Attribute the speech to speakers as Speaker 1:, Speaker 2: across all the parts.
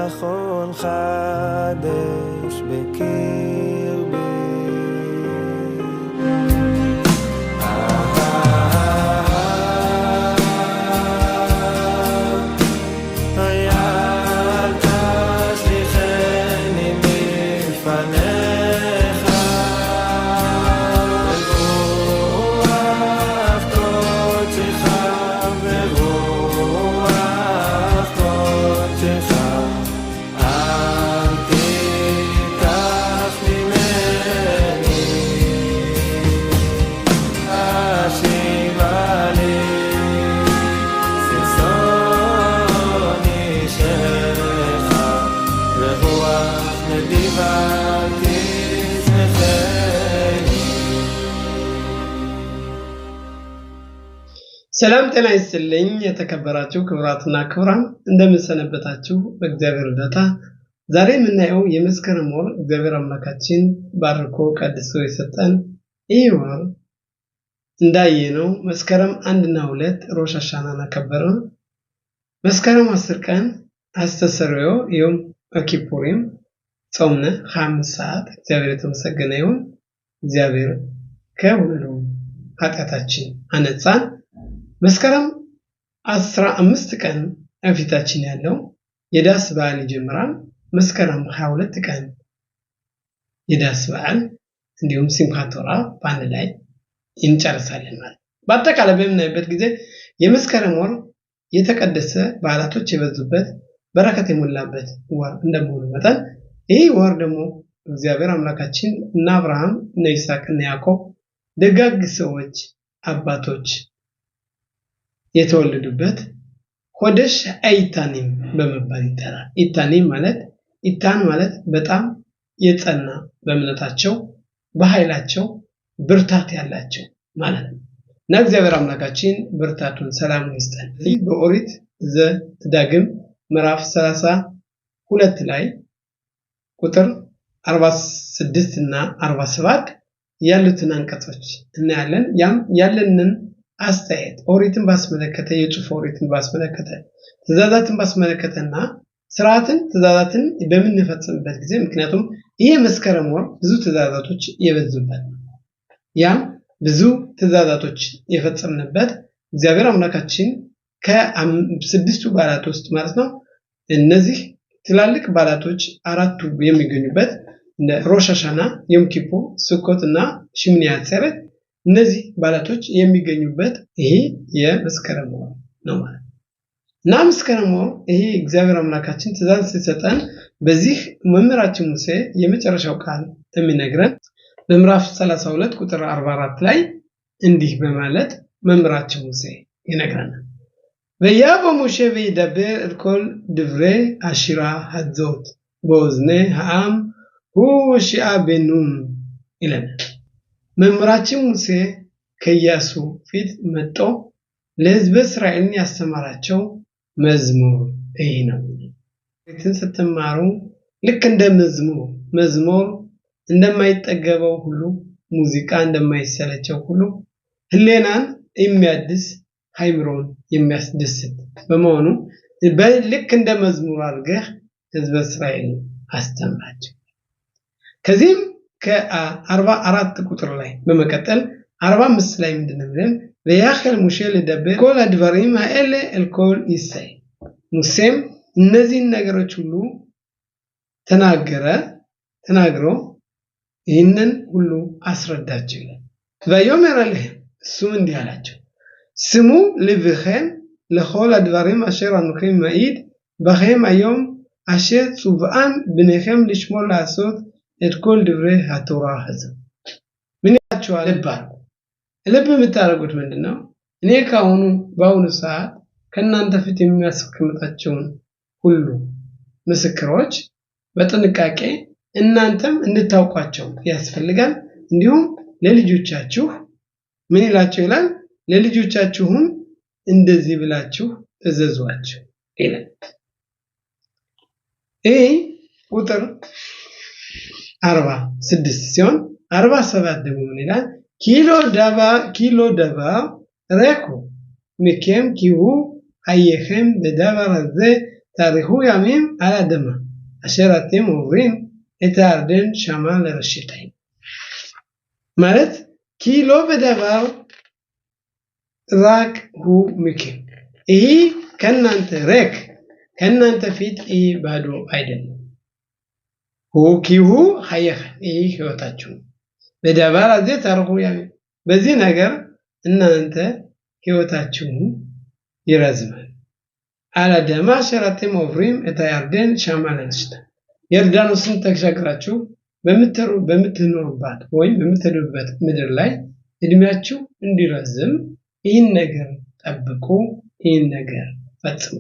Speaker 1: ביטחון חדש בקרבי.
Speaker 2: ሰላም ጤና ይስጥልኝ የተከበራችሁ ክብራትና ክብራን እንደምን ሰነበታችሁ በእግዚአብሔር እርዳታ ዛሬ የምናየው የመስከረም ወር እግዚአብሔር አምላካችን ባርኮ ቀድሶ የሰጠን ይህ ወር እንዳየነው መስከረም 1 እና 2 ሮሽ ሃሻናን አከበርን መስከረም 10 ቀን አስተሰርዮ ዮም ኪፑሪም ጾምነ 5 ሰዓት እግዚአብሔር የተመሰገነ ይሁን እግዚአብሔር ከሁሉ ኃጢአታችን አነጻን መስከረም 15 ቀን አፊታችን ያለው የዳስ በዓል ይጀምራል መስከረም 22 ቀን የዳስ በዓል እንዲሁም ሲምካት ቶራ በአንድ ላይ እንጨርሳለን ማለት በአጠቃላይ በምናይበት ጊዜ የመስከረም ወር የተቀደሰ በዓላቶች የበዙበት በረከት የሞላበት ወር እንደመሆኑ መጠን ይህ ወር ደግሞ እግዚአብሔር አምላካችን እና አብርሃም እና ይስሐቅ እና ያዕቆብ ደጋግ ሰዎች አባቶች የተወለዱበት ሆደሽ አይታኒም በመባል ይጠራል። ኢታኒም ማለት ኢታን ማለት በጣም የጸና በእምነታቸው በኃይላቸው ብርታት ያላቸው ማለት ነው። እና እግዚአብሔር አምላካችን ብርታቱን ሰላሙን ይስጠን። በኦሪት ዘዳግም ምዕራፍ 32 ላይ ቁጥር 46 እና 47 ያሉትን አንቀጾች እናያለን። ያም ያለንን አስተያየት ኦሪትን ባስመለከተ የጽሑፍ ኦሪትን ባስመለከተ ትእዛዛትን ባስመለከተና ስርዓትን ትእዛዛትን በመንፈጽምበት ጊዜ ምክንያቱም ይሄ መስከረም ወር ብዙ ትእዛዛቶች የበዙበት ያም ብዙ ትእዛዛቶች የፈጸምንበት እግዚአብሔር አምላካችን ከ6ቱ በዓላት ውስጥ ማለት ነው እነዚህ ትላልቅ በዓላቶች አራቱ የሚገኙበት እንደ ሮሽ ሃሻና ዮም ኪፑር ስኮትና ሽምኒ አጼረት እነዚህ በዓላቶች የሚገኙበት ይሄ የመስከረም ወር ነው ማለት እና መስከረም ወር ይሄ እግዚአብሔር አምላካችን ትእዛዝ ሲሰጠን በዚህ መምህራችን ሙሴ የመጨረሻው ቃል የሚነግረን በምዕራፍ 32 ቁጥር 44 ላይ እንዲህ በማለት መምህራችን ሙሴ ይነግረናል ወያቦ ሙሴ ወይደበር እርኮል ድብሬ አሽራ ሀዞት በወዝኔ ሃም ሁሺአ በኑም ይለናል መምህራችን ሙሴ ከኢያሱ ፊት መጥቶ ለሕዝበ እስራኤል ያስተማራቸው መዝሙር ይሄ ነው። እንትን ስትማሩ ልክ እንደ መዝሙር እንደማይጠገበው ሁሉ ሙዚቃ እንደማይሰለቸው ሁሉ ህሌናን የሚያድስ ሃይምሮን የሚያስደስት በመሆኑ ልክ እንደ መዝሙር አድርገህ ሕዝበ እስራኤል አስተምራቸው። ከዚህም ከ44 ቁጥር ላይ በመቀጠል 45 ላይ ምንድነው ብለን ወያኸል ሙሴ ለደበር ኮል አድባሪም አለ الكل ይሳይ ሙሴም እነዚህን ነገሮች ሁሉ ተናግሮ ይህንን ሁሉ አስረዳቸው ይላል ወዮመር አለህ እሱም እንዲህ አላቸው ስሙ ልብኸም ለኮል አድባሪም አሸር አንኩኝ ማኢድ በኸም היום አሸር ጹብአን ብነኸም ልሽሞር לעשות את כל דברי התורה הזאת ምን ያቻዋል ልብ የምታረጉት ምንድነው እኔ ካሁኑ ባሁኑ ሰዓት ከናንተ ፊት የሚያስቀምጣቸውን ሁሉ ምስክሮች በጥንቃቄ እናንተም እንድታውቋቸው ያስፈልጋል እንዲሁም ለልጆቻችሁ ምን ይላችሁ ይላል ለልጆቻችሁም እንደዚህ ብላችሁ እዘዟቸው ይላል ቁጥር 46 ሲሆን 47 ደግሞ ምን ይላል ኪሎ ደባ ረኩ ምከም ኪሁ አይኸም በደባር ዘ תאריכו ימים על האדמה אשר אתם עוברים את הירדן שמה לראשיתיים. ማለት כי לא בדבר רק הוא מכם. ይህ ከናንተ ርቅ ከናንተ ፊት ይህ ባዶ አይደለም። ኪሁ ሐየኸ ይህ ህይወታችሁ በደባር አዘ ታርሁ ያሚ በዚህ ነገር እናንተ ህይወታችሁን ይረዝማል። አላደማ ሸራተም ኦፍሪም እታያርደን ሻማለንስተ የርዳኖስን ተሻግራችሁ በምትኖሩባት ወይም በምትሄዱበት ምድር ላይ እድሜያችሁ እንዲረዝም ይህን ነገር ጠብቁ፣ ይህን ነገር ፈጽሙ።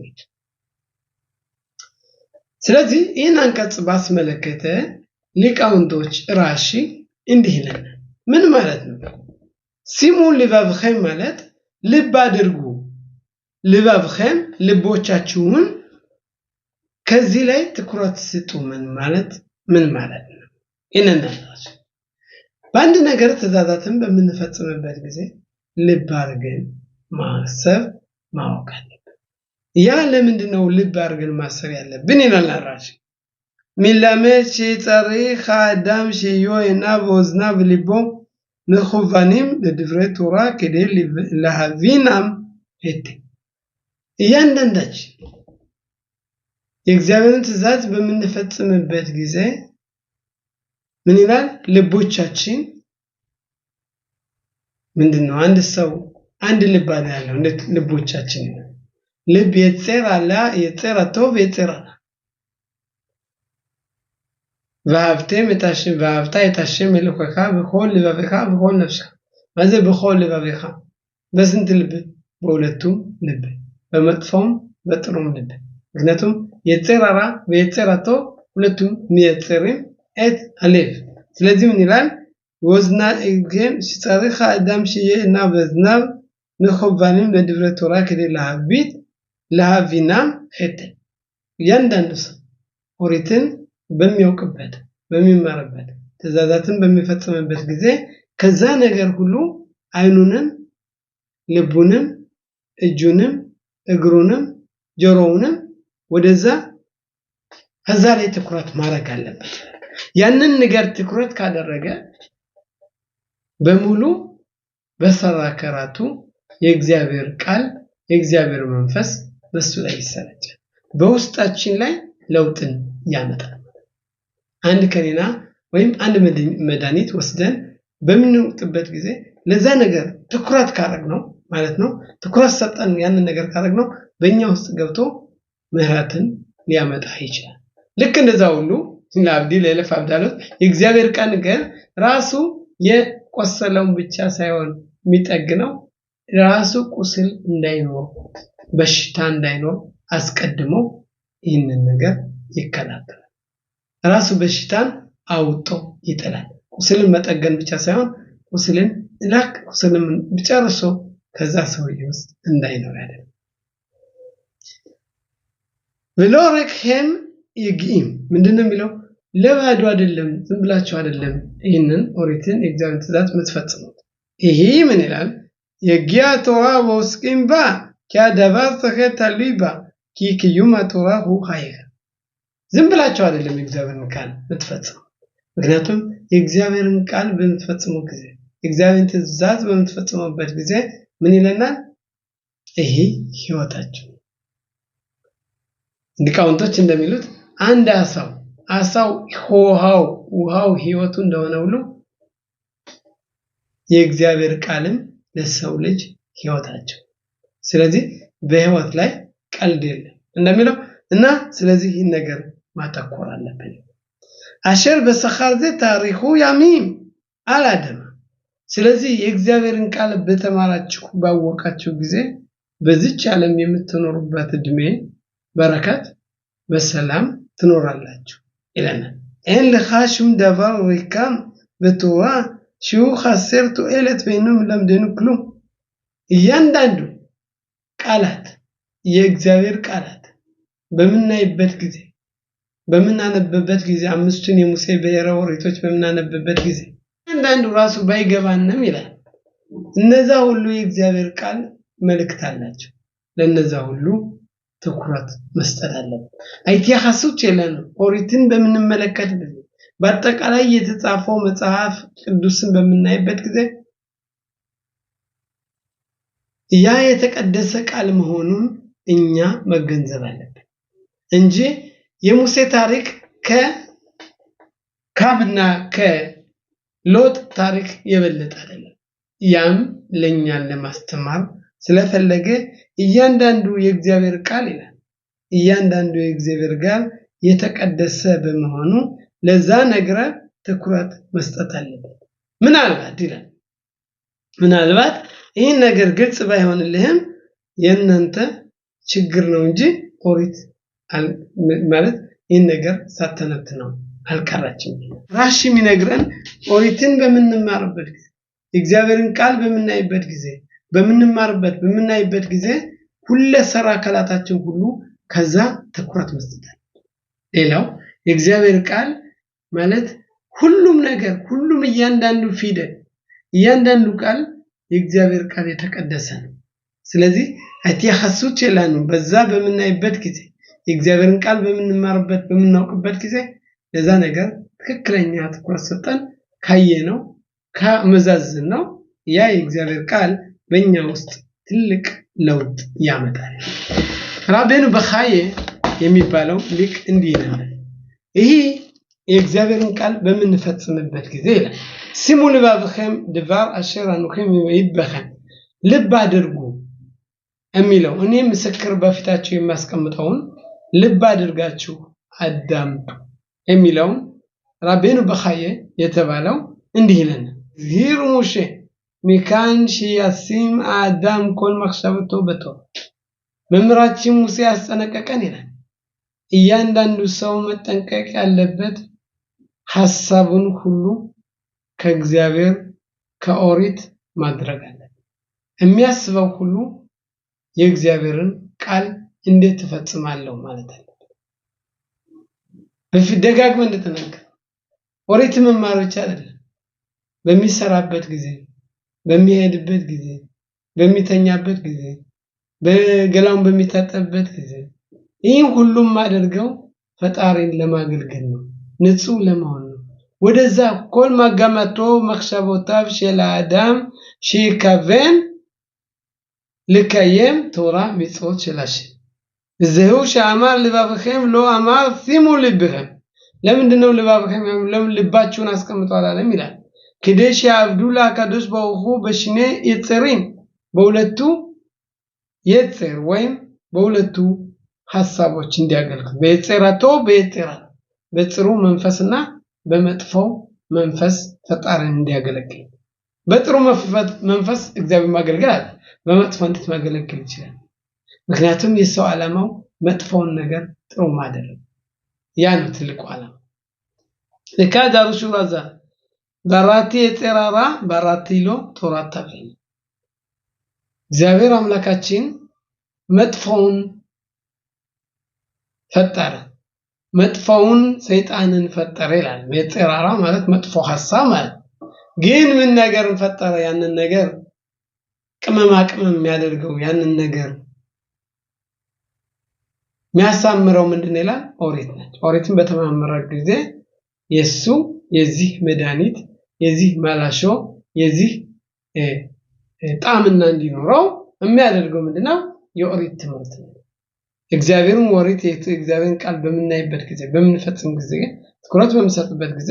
Speaker 2: ስለዚህ ይህን አንቀጽ ባስመለከተ ሊቃውንቶች ራሺ እንዲህ ይላል። ምን ማለት ነው? ሲሙ ልባብኸም ማለት ልብ አድርጉ። ልባብኸም ልቦቻችሁን ከዚህ ላይ ትኩረት ስጡ። ምን ማለት ነው? ይነናላች በአንድ ነገር ትእዛዛትን በምንፈጽምበት ጊዜ ልብ አድርገን ማሰብ ማወቅ አለብን። ያ ለምንድነው ልብ አድርገን ማሰብ ያለብን? ይላል ራሺ ሚላመት ሲጸሪኽ አዳም ሲዮና ወዝና ብሊቦ ንኹቫኒም ለድፍረ ቶራ ከደ ለሃቪናም እት እያንዳንዳችን የእግዚአብሔርን ትእዛዝ በምንፈጽምበት ጊዜ ምን ይላል? ልቦቻችን ምንድነው? አንድ ሰው አንድ ልብ አለ ያለው እንደ ልቦቻችን ልብ የጸራላ የጸራተው የጸራላ ואהבתם את השם ואהבת את השם אלוהיך בכל לבבך ובכל נפשך. מה זה בכל לבבך? በስንት ልብ? በሁለቱም ልብ፣ በመጥፎም በጥሩም ልብ። ምክንያቱም የጸራራ በየጸራቶ ሁለቱም የሚያጸርም את הלב. ስለዚህ ምን ይላል? ወዝና እግም ሲጸሪኽ አዳም ሲየና በዝናብ ንኹባንም ለድፍረ ቶራ ከደ ለሃቪናም እት ያንዳንዱ ሰው ኦሪትን በሚያውቅበት በሚማርበት ትእዛዛትን በሚፈጽምበት ጊዜ ከዛ ነገር ሁሉ አይኑንም ልቡንም እጁንም እግሩንም ጆሮውንም ወደዛ ከዛ ላይ ትኩረት ማድረግ አለበት። ያንን ነገር ትኩረት ካደረገ በሙሉ በሰራከራቱ የእግዚአብሔር ቃል የእግዚአብሔር መንፈስ በሱ ላይ ይሰራጫል፣ በውስጣችን ላይ ለውጥን ያመጣል። አንድ ከኔና ወይም አንድ መድኃኒት ወስደን በምንውጥበት ጊዜ ለዛ ነገር ትኩረት ካደረግነው ማለት ነው፣ ትኩረት ሰጠን ያንን ነገር ካደረግነው በእኛ ውስጥ ገብቶ ምህረትን ሊያመጣ ይችላል። ልክ እንደዛ ሁሉ ለአብዲ ለለፍ አብዳሎት የእግዚአብሔር ቃል ግን ራሱ የቆሰለውን ብቻ ሳይሆን የሚጠግነው ራሱ ቁስል እንዳይኖር በሽታ እንዳይኖር አስቀድሞ ይህንን ነገር ይከላከላል። ራሱ በሽታን አውጦ ይጥላል። ቁስልን መጠገን ብቻ ሳይሆን ቁስልን ቁስልን ብጨርሶ ከዛ ሰውዬ ውስጥ እንዳይኖር ያደርጋል። ብሎረክም ይግኢም ምንድነው የሚለው? ለባዶ አይደለም፣ ዝም ብላችሁ አይደለም ይህንን ኦሪትን የእግዚአብሔር ትእዛዝ የምትፈጽሙት። ይሄ ምን ይላል? የጊያ ቶራ ወስቂም ባ ከዳባር ተከታሉባ ኪኪዩማ ቶራ ሁ ኃይል ዝም ብላችሁ አይደለም የእግዚአብሔርን ቃል የምትፈጽሙ። ምክንያቱም የእግዚአብሔርን ቃል በምትፈጽሙ ጊዜ የእግዚአብሔርን ትእዛዝ በምትፈጽሙበት ጊዜ ምን ይለናል? ይሄ ህይወታችሁ። ሊቃውንቶች እንደሚሉት አንድ አሳው ውሃው ህይወቱ እንደሆነ ሁሉ የእግዚአብሔር ቃልም ለሰው ልጅ ህይወታቸው። ስለዚህ በህይወት ላይ ቀልድ የለም እንደሚለው እና ስለዚህ ይህን ነገር ማተኮር አለብን። አሸር በሰኻር ዘ ታሪኹ ያሚም አላደማ። ስለዚህ የእግዚአብሔርን ቃል በተማራችሁ ባወቃችሁ ጊዜ በዚች ዓለም የምትኖሩበት እድሜ በረከት በሰላም ትኖራላችሁ ይለናል። እን ለኻሽም ደባር ሪካም በቶራ ሽው ኻሰር ተኡለት በይኑም ለምደኑ ክሉ እያንዳንዱ ቃላት የእግዚአብሔር ቃላት በምናይበት ጊዜ በምናነብበት ጊዜ አምስቱን የሙሴ ብሔረ ኦሪቶች በምናነብበት ጊዜ አንዳንዱ ራሱ ባይገባንም ይላል እነዛ ሁሉ የእግዚአብሔር ቃል መልእክት አላቸው። ለነዛ ሁሉ ትኩረት መስጠት አለብን። አይቲያኻሱት የለን ኦሪትን በምንመለከት ጊዜ በአጠቃላይ የተጻፈው መጽሐፍ ቅዱስን በምናይበት ጊዜ ያ የተቀደሰ ቃል መሆኑን እኛ መገንዘብ አለብን እንጂ የሙሴ ታሪክ ከካብና ከሎጥ ታሪክ የበለጠ አይደለም። ያም ለኛን ለማስተማር ስለፈለገ እያንዳንዱ የእግዚአብሔር ቃል ይላል እያንዳንዱ የእግዚአብሔር ቃል የተቀደሰ በመሆኑ ለዛ ነገር ትኩረት መስጠት አለበት። ምናልባት ይህን ነገር ግልጽ ባይሆንልህም የእናንተ ችግር ነው እንጂ ኦሪት ማለት ይህን ነገር ሳተነትነው አልቀራችም። ራሺ የሚነግረን ኦሪትን በምንማርበት ጊዜ እግዚአብሔርን ቃል በምናይበት ጊዜ በምናይበት ጊዜ ሁሉ ሰራ አካላታችን ሁሉ ከዛ ትኩረት መስጠት አለበት። ሌላው የእግዚአብሔር ቃል ማለት ሁሉም ነገር ሁሉም እያንዳንዱ ፊደል እያንዳንዱ ቃል የእግዚአብሔር ቃል የተቀደሰ ነው። ስለዚህ አይቲያኻሱት የላኑ በዛ በምናይበት ጊዜ የእግዚአብሔርን ቃል በምንማርበት በምናውቅበት ጊዜ ለዛ ነገር ትክክለኛ ትኩረት ሰጠን ካየነው ከመዛዝነው ያ የእግዚአብሔር ቃል በእኛ ውስጥ ትልቅ ለውጥ ያመጣል። ራቤኑ በኻዬ የሚባለው ሊቅ እንዲህ ይላል ይሄ የእግዚአብሔርን ቃል በምንፈጽምበት ጊዜ ይላል ሲሙ ልባብኸም ድባር አሸር አንኹም ይበኸም ልብ አድርጉ የሚለው እኔ ምስክር በፊታችሁ የማስቀምጠውን ልብ አድርጋችሁ አዳምጡ የሚለው ራቤኑ በኻዬ የተባለው እንዲህ ይላል ዚር ሙሼ ሚካን ሲያሲም አዳም ኮል መክሰብቶ በቶ መምራችን ሙሴ ያስጠነቀቀን ይላል እያንዳንዱ ሰው መጠንቀቅ ያለበት ሐሳቡን ሁሉ ከእግዚአብሔር ከኦሪት ማድረግ አለበት። የሚያስበው ሁሉ የእግዚአብሔርን ቃል እንዴት ተፈጽማለሁ ማለት አለበት። በደጋግመን እንደተናገረ ኦሪት መማር ብቻ አይደለም በሚሰራበት ጊዜ በሚሄድበት ጊዜ በሚተኛበት ጊዜ በገላውን በሚታጠብበት ጊዜ ይህን ሁሉም ማድረገው ፈጣሪን ለማገልገል ነው ንጹህ ለመሆን ነው ወደዛ ኮል ማጋማቶ መክሰቦታብ ሸላ አዳም ሺከቨን ለከየም ቶራ ሚጾት ሸላሽ ዘው ሻማር ልባብኸም ሎ አማር ሲሙ ልብኸም ለምንድነው ልባብኸም ለምን ልባችሁን አስቀምጧል አለም ይላል ከደሽ አብዱላ ካዶስ በውሁ በሽኔ ይጽሪን በሁለቱ የጽር ወይም በሁለቱ ሐሳቦች እንዲያገልግል በየጽራቶ በየጽራ በጽሩ መንፈስና በመጥፎ መንፈስ ፈጣሪን እንዲያገለግል በጥሩ መንፈስ እግዚአብሔር ማገልገል አለ በመጥፎ እንዴት ማገልገል ይችላል ምክንያቱም የሰው ዓላማው መጥፎውን ነገር ጥሩ ማድረግ ያ ነው ትልቁ ዓላማ ለካዳሩ ሹራዛ ባራቲ የጽራራ ባራቲሎ ቶራታፈኝ እግዚአብሔር አምላካችን መጥፎውን ፈጠረ መጥፎውን ሰይጣንን ፈጠረ ይላል የጽራራ ማለት መጥፎ ሐሳብ ማለት ግን ምን ነገር ፈጠረ ያንን ነገር ቅመማ ቅመም የሚያደርገው ያንን ነገር የሚያሳምረው ምንድነው ይላል ኦሪት ነች ኦሪትን በተማመረ ጊዜ የሱ የዚህ መድኃኒት የዚህ ማላሾ የዚህ ጣምና እንዲኖረው የሚያደርገው ምንድነው የኦሪት ትምህርት ነው እግዚአብሔርን ወሪት የእግዚአብሔርን ቃል በመናይበት ጊዜ በመንፈጽም ጊዜ ትኩረት በመሰጥበት ጊዜ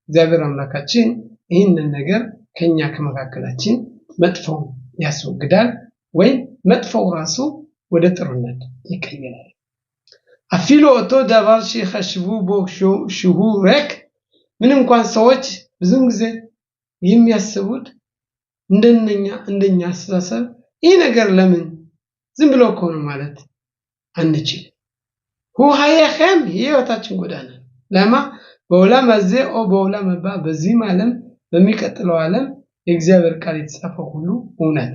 Speaker 2: እግዚአብሔር አምላካችን ይህንን ነገር ከኛ ከመካከላችን መጥፎ ያስወግዳል ወይ መጥፎው ራሱ ወደ ጥሩነት ይቀየራል አፊሎ ኦቶ ዳባር ሲኸሽቡ ቦክሹ ረክ ምን እንኳን ሰዎች ብዙም ጊዜ የሚያስቡት እንደኛ አስተሳሰብ ይሄ ነገር ለምን ዝም ብሎ ኮነ ማለት አንችል ሁ ሃየኸም ህይወታችን ጎዳና ለማ በውላም አዘ ኦ በውላም ባ በዚህ ዓለም በሚቀጥለው ዓለም የእግዚአብሔር ቃል የተጻፈው ሁሉ እውነት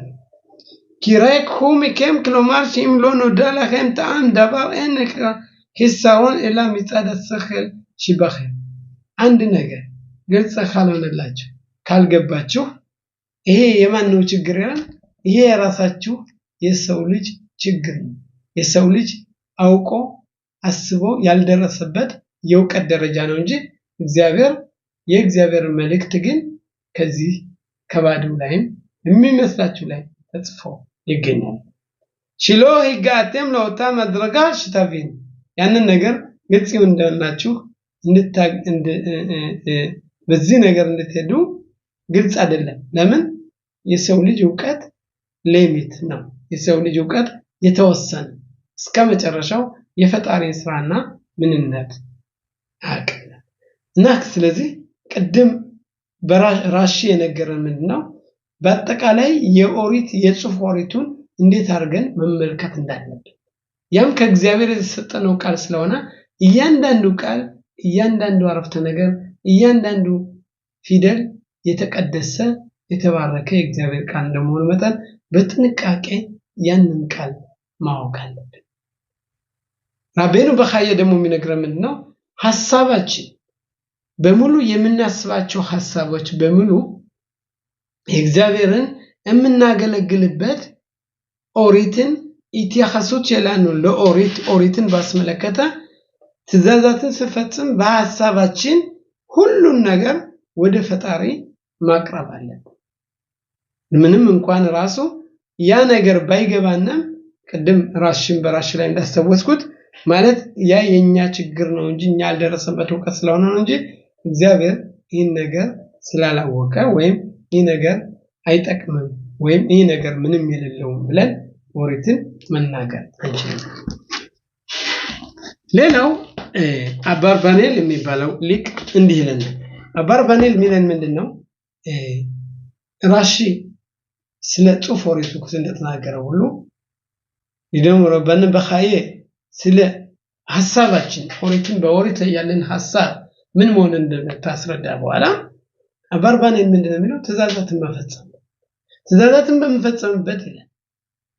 Speaker 2: ኪራይኩም ከም ክሎማር ሲም ሎኖ ዳላኸም ታም ዳባር እንከ ሂሳውን ኢላ ሚጻደ ሰኸል ሽባኸ አንድ ነገር ግልጽ ካልሆነላችሁ ካልገባችሁ ይሄ የማን ነው ችግር ይላል ይሄ የራሳችሁ የሰው ልጅ ችግር ነው የሰው ልጅ አውቆ አስቦ ያልደረሰበት የውቀት ደረጃ ነው እንጂ የእግዚአብሔር መልእክት ግን ከዚህ ከባዱ ላይም የሚመስላችሁ ላይ ተጽፎ ይገኛል። ሽሎ ይጋተም ለወጣ መድረጋ ሽታቪን ያንን ነገር ግልጽ እንደናችሁ በዚህ ነገር እንድትሄዱ ግልጽ አይደለም። ለምን የሰው ልጅ ዕውቀት ሊሚት ነው። የሰው ልጅ ዕውቀት የተወሰነ እስከ መጨረሻው የፈጣሪን ስራና ምንነት አቀለ እና ስለዚህ ቅድም በራሺ የነገረን ምንድነው በአጠቃላይ የጽሑፍ ኦሪቱን እንዴት አድርገን መመልከት እንዳለብን ያም ከእግዚአብሔር የተሰጠነው ቃል ስለሆነ እያንዳንዱ ቃል እያንዳንዱ አረፍተ ነገር እያንዳንዱ ፊደል የተቀደሰ የተባረከ የእግዚአብሔር ቃል እንደመሆኑ መጠን በጥንቃቄ ያንን ቃል ማወቅ አለብን። ራቤኑ በኻየ ደግሞ የሚነግረን ምንድነው ሐሳባችን በሙሉ የምናስባቸው ሐሳቦች በሙሉ እግዚአብሔርን የምናገለግልበት ኦሪትን ኢቲያኻሱት ይላል ለኦሪትን ባስመለከተ ትእዛዛትን ስፈጽም በሐሳባችን ሁሉን ነገር ወደ ፈጣሪ ማቅረብ አለብን። ምንም እንኳን ራሱ ያ ነገር ባይገባንም ቅድም በራሽ ላይ እንዳስተወስኩት ማለት ያ የኛ ችግር ነው እንጂ እኛ ያልደረሰበት ዕውቀት ስለሆነ ነው እንጂ እግዚአብሔር ይህን ነገር ስላላወቀ ወይም ይህ ነገር አይጠቅምም ወይም ይህ ነገር ምንም የሌለው ብለን ኦሪትን መናገር አንችልም። ሌላው አባርባኔል የሚባለው ሊቅ እንዲህ ይለናል። አባርባኔል ሚለን ምንድነው ራሺ ስለ ጽሑፍ ኦሪቱ እንደተናገረው ሁሉ ይደም ረበን በኻየ ስለ ሐሳባችን ኦሪትን በኦሪት ያለን ሐሳብ ምን መሆን እንደምታስረዳ በኋላ አባርባኔል ምንድነው የሚለው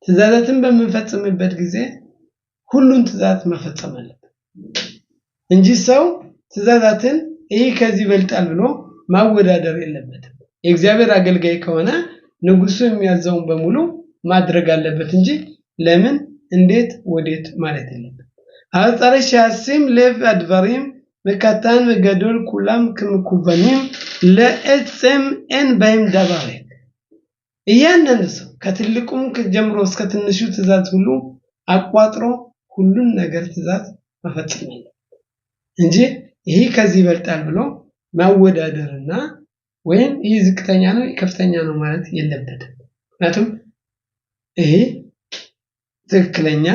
Speaker 2: ትእዛዛትን በመፈጸምበት ጊዜ ሁሉን ትእዛዛት መፈጸም አለበት እንጂ ሰው ትእዛዛትን ይሄ ከዚህ ይበልጣል ብሎ ማወዳደር የለበትም። የእግዚአብሔር አገልጋይ ከሆነ ንጉሱ የሚያዘውን በሙሉ ማድረግ አለበት እንጂ ለምን እንዴት ወዴት ማለት የለበትም። አጻረሽ ያሲም ለብ አድቫሪም መካታን ገዶል ኩላም ከመኩበኒም ለእጽም en በይም ዳባሬ እያንዳንዱ ሰው ከትልቁም ጀምሮ እስከ ትንሹ ትእዛዝ ሁሉ አቋጥሮ ሁሉን ነገር ትእዛዝ መፈጸም አለበት እንጂ ይሄ ከዚህ ይበልጣል ብሎ ማወዳደርና ወይም ይሄ ዝቅተኛ ነው ከፍተኛ ነው ማለት የለበትም። ምክንያቱም ይሄ ትክክለኛ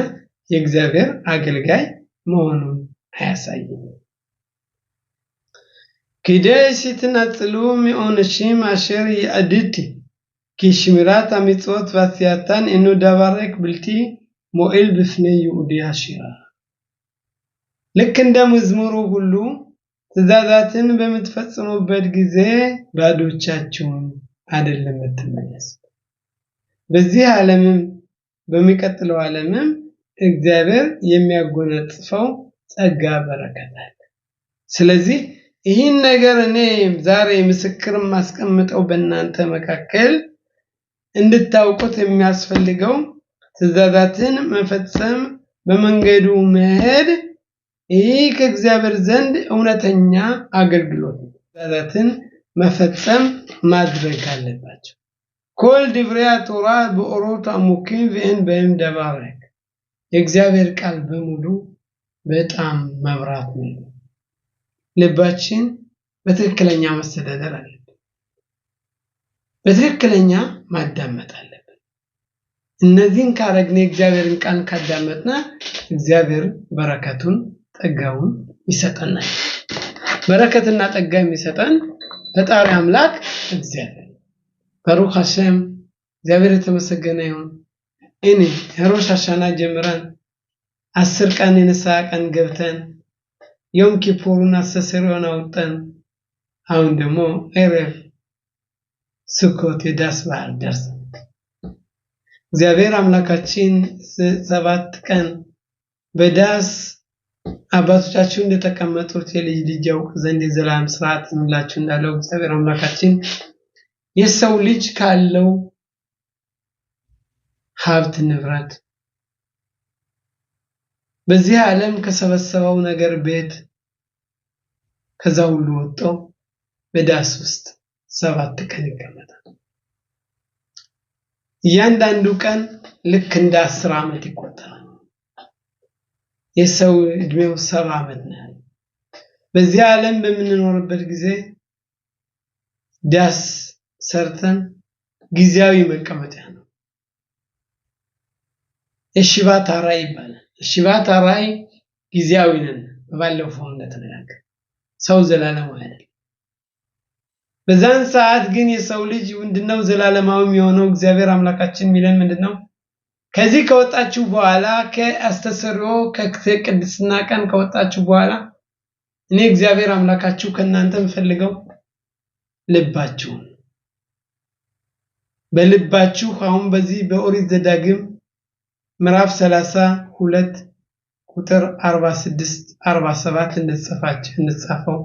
Speaker 2: የእግዚአብሔር አገልጋይ መሆኑን አያሳይም። כדי שתנצלו מעונשים אשר יעדיתי כי שמירת המצוות ועשייתן אינו דבר רק בלתי מועיל בפני יהודי השירה. ልክ እንደ መዝሙሩ ሁሉ ትእዛዛትን በመትፈጽሙበት ጊዜ ባዶቻችሁን አይደለም የምትመለሱ በዚህ ዓለምም በሚቀጥለው ዓለምም እግዚአብሔር የሚያጎናጽፈው ጸጋ በረከት አለ። ስለዚህ ይህን ነገር እኔ ዛሬ ምስክር ማስቀምጠው በእናንተ መካከል እንድታውቁት የሚያስፈልገው ትእዛዛትን መፈጸም በመንገዱ መሄድ ይህ ከእግዚአብሔር ዘንድ እውነተኛ አገልግሎት ነው። ትእዛዛትን መፈጸም ማድረግ አለባቸው። ኮል ድብሪያ ቶራ በኦሮት አሙኪን ወይን በእም ደባረክ የእግዚአብሔር ቃል በሙሉ በጣም መብራት ነው። ልባችን በትክክለኛ መስተዳደር አለበት። በትክክለኛ ማዳመጥ አለበት። እነዚህን ካረግነ እግዚአብሔርን ቃል ካዳመጥና እግዚአብሔር በረከቱን ጸጋውን ይሰጠናል። በረከትና ጸጋ የሚሰጠን ፈጣሪ አምላክ እግዚአብሔር ባሩክ ሐሸም እግዚአብሔር የተመሰገነ ይሁን። እኔ ሮሽ ሐሻና ጀምረን 10 ቀን የንስሐ ቀን ገብተን ዮም ኪፑርን አስተስረውን አውጥተን አሁን ደግሞ ኤሬፍ ስኮት የዳስ በዓል ደርሰን እግዚአብሔር አምላካችን 7 ቀን በዳስ አባቶቻችን እንደተቀመጡት የልጅ ልጅ ያውቅ ዘንድ የዘላለም ሥርዓት እንላችሁ እንዳለው እግዚአብሔር አምላካችን የሰው ልጅ ካለው ሀብት ንብረት በዚህ ዓለም ከሰበሰበው ነገር ቤት ከዛ ሁሉ ወጥቶ በዳስ ውስጥ 7 ቀን ይቀመጣል። እያንዳንዱ ቀን ልክ እንደ 10 ዓመት ይቆጠራል። የሰው እድሜው 70 ዓመት ነው። በዚህ ዓለም በምንኖርበት ጊዜ ዳስ ሰርተን ጊዜያዊ መቀመጫ ነው። እሺባ ታራይ ይባላል። እሺባ ታራይ ጊዜያዊ ነን። ባለፈው እንደተነጋገር ሰው ዘላለማዊ አይደለም። በዛን ሰዓት ግን የሰው ልጅ ምንድነው ዘላለማዊ የሚሆነው? እግዚአብሔር አምላካችን ሚለን ምንድነው? ከዚህ ከወጣችሁ በኋላ ከአስተሰሪዮ ከቅድስና ቀን ከወጣችሁ በኋላ እኔ እግዚአብሔር አምላካችሁ ከናንተ ፈልገው ልባችሁ በልባችሁ አሁን በዚህ በኦሪት ዘዳግም ምዕራፍ 32 ቁጥር 46 47 እንደተጻፈው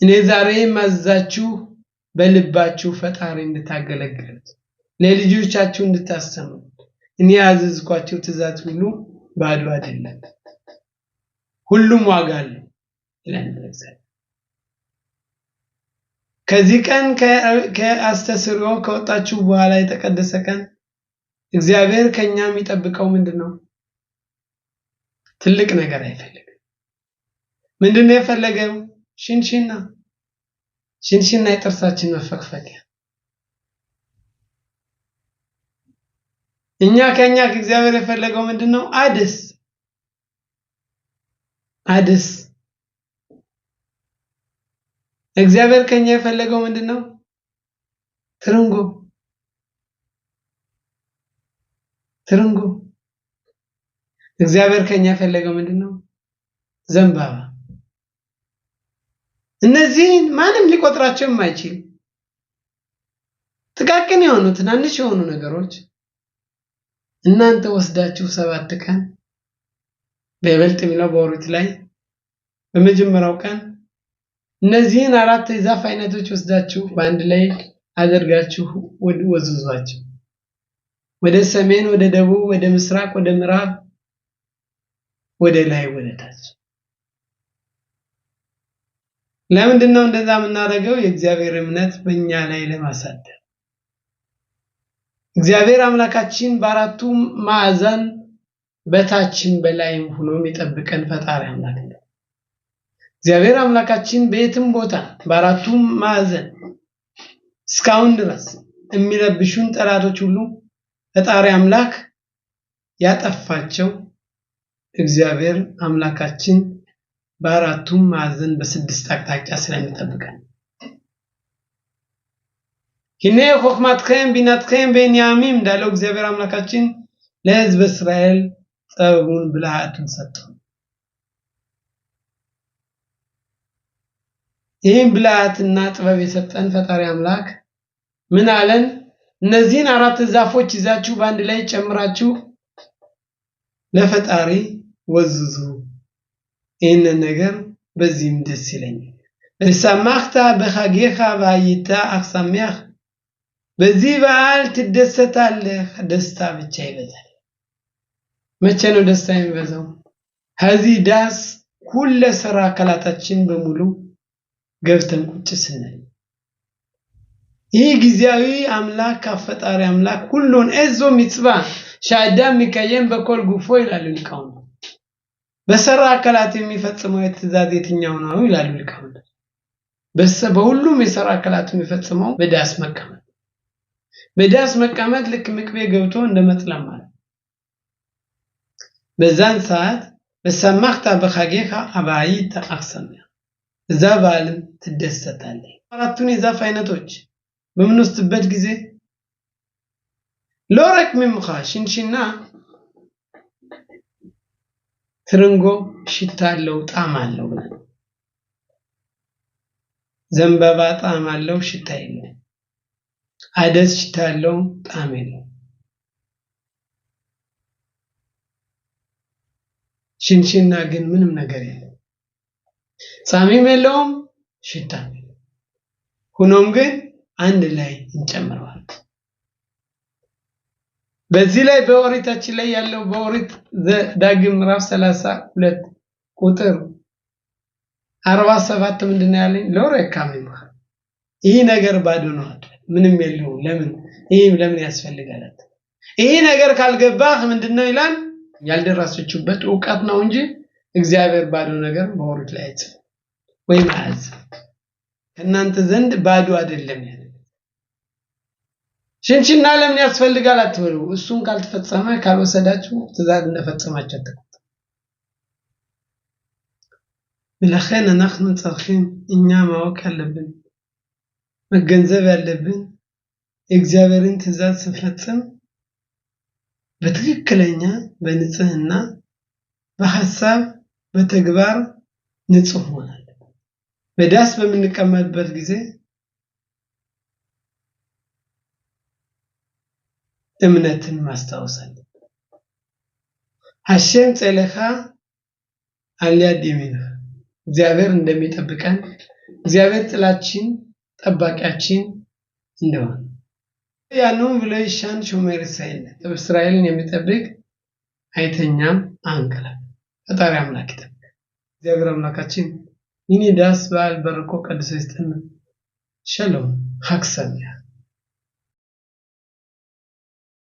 Speaker 2: እኔ ዛሬ ማዛችሁ በልባችሁ ፈጣሪ እንድታገለግሉት ለልጆቻችሁ እንድታስተምሩ እኔ ያዘዝኳችሁ ትእዛዝ ሁሉ ባዶ አይደለም፣ ሁሉም ዋጋ አለው ይላል እግዚአብሔር። ከዚህ ቀን ከአስተስሪዮ ከወጣችሁ በኋላ የተቀደሰ ቀን እግዚአብሔር ከኛ የሚጠብቀው ምንድነው? ትልቅ ነገር አይፈልግም። ምንድነው የፈለገው? ሽንሽና የጥርሳችን መፈቅፈቂያ። እኛ ከኛ ከእግዚአብሔር የፈለገው ምንድነው? አደስ እግዚአብሔር ከኛ የፈለገው ምንድነው? ትርንጎ እግዚአብሔር ከኛ የፈለገው ምንድነው? ዘንባባ። እነዚህን ማንም ሊቆጥራቸው የማይችል ጥቃቅን የሆኑ ትናንሽ የሆኑ ነገሮች እናንተ ወስዳችሁ 7 ቀን በይበልጥ የሚለው በኦሪት ላይ በመጀመሪያው ቀን እነዚህን 4 የዛፍ አይነቶች ወስዳችሁ በአንድ ላይ አድርጋችሁ ወዝዟቸው ወደ ሰሜን፣ ወደ ደቡብ፣ ወደ ምስራቅ፣ ወደ ምዕራብ፣ ወደ ላይ፣ ወደ ታች። ለምንድነው እንደዛ የምናደርገው? የእግዚአብሔር እምነት በእኛ ላይ ለማሳደር። እግዚአብሔር አምላካችን በአራቱ ማዕዘን በታችን በላይም ሆኖ የሚጠብቀን ፈጣሪ አምላክ ነው። እግዚአብሔር አምላካችን በየትም ቦታ በአራቱ ማዕዘን እስካሁን ድረስ የሚረብሹን ጠላቶች ሁሉ ፈጣሪ አምላክ ያጠፋቸው እግዚአብሔር አምላካችን በአራቱ ማዕዘን በ6 አቅጣጫ ስለሚጠብቀን ኪኔ ኹክማትከም ቢናትከም በእንያሚም እንዳለው እግዚአብሔር አምላካችን ለሕዝብ እስራኤል ጥበቡን ብልሃቱን ሰጠው። ይህን ብልሃትና ጥበብ የሰጠን ፈጣሪ አምላክ ምን አለን? እነዚህን 4 ዛፎች ይዛችሁ በአንድ ላይ ጨምራችሁ ለፈጣሪ ወዝዙ። ይህንን ነገር በዚህም ደስ ይለኛል። በሰማኽታ በኻጌኻ ባይታ አክሳሚያህ በዚህ በዓል ትደሰታለህ። ደስታ ብቻ ይበዛል። መቼ ነው ደስታ የሚበዛው? ከዚህ ዳስ ሁሉ ሰራ አካላታችን በሙሉ ገብተን ቁጭ ስንል ይህ ጊዜያዊ አምላክ ፈጣሪ አምላክ ሁሉን እዞ ሚጽባ ሻዳም ሚከየም በኮል ጉፎ ይላል ሊቃውንት። በሰራ አካላት የሚፈጽመው ትእዛዝ የትኛው ነው ይላል ሊቃውንት። በሁሉም የሰራ አካላት የሚፈጽመው በዳስ መቀመጥ። በዳስ መቀመጥ ልክ ምክቤ ገብቶ እንደመጥለም ማለት። በዛን ሰዓት በሰማኽታ በኻጌኻ አባይታ አክሰሚያ እዛ በዓልም ትደሰታለህ። አራቱን የዛፍ አይነቶች በምንወስድበት ጊዜ ሎረክ ምምኻ ሽንሽና ትርንጎ ሽታ አለው፣ ጣዕም አለው። ዘንባባ ጣዕም አለው፣ ሽታ የለው። አደስ ሽታ አለው፣ ጣዕም የለው። ሽንሽና ግን ምንም ነገር የለው፣ ጣዕምም የለውም፣ ሽታ የለው። ሆኖም ግን አንድ ላይ እንጨምረዋል። በዚህ ላይ በኦሪታችን ላይ ያለው በኦሪት ዳግም ምዕራፍ 32 ቁጥር 47 ምንድነው ያለኝ? ለወረካም ይማር ይህ ነገር ባዶ ነው ምንም የለው ለምን ለምን ያስፈልጋል? ይሄ ነገር ካልገባህ ምንድነው ይላል? ያልደረሰችበት ዕውቀት ነው እንጂ እግዚአብሔር ባዶ ነገር በኦሪት ላይ አይጽፍ ወይ ማዕዝ እናንተ ዘንድ ባዶ አይደለም ያለ ሽንሽና ለምን ያስፈልጋል አትበሉ። እሱን ካልተፈጸመ ካልወሰዳችሁ ትእዛዝ እንደፈጸማችሁ ተቆጥ ለኸነ نحن ጸርኺን እኛ ማወቅ ያለብን መገንዘብ ያለብን እግዚአብሔርን ትእዛዝ ስንፈጽም በትክክለኛ በንጽህና በሐሳብ በተግባር ንጹህ ሆናል። በዳስ በምንቀመጥበት ጊዜ እምነትን ማስታወሳል። ሐሸም ጸለኻ አልያዲሚን እግዚአብሔር እንደሚጠብቀን እግዚአብሔር ጥላችን ጠባቂያችን እንደሆነ ያኑም ብለሽን ሹሜር ሳይል እስራኤልን የሚጠብቅ አይተኛም አንቀላም ፈጣሪ አምላክ ይጠብቅ። እግዚአብሔር አምላካችን ይህን ዳስ በዓል በረኮ ቀድሶ ይስጠን። ሸሎም ሐክሰም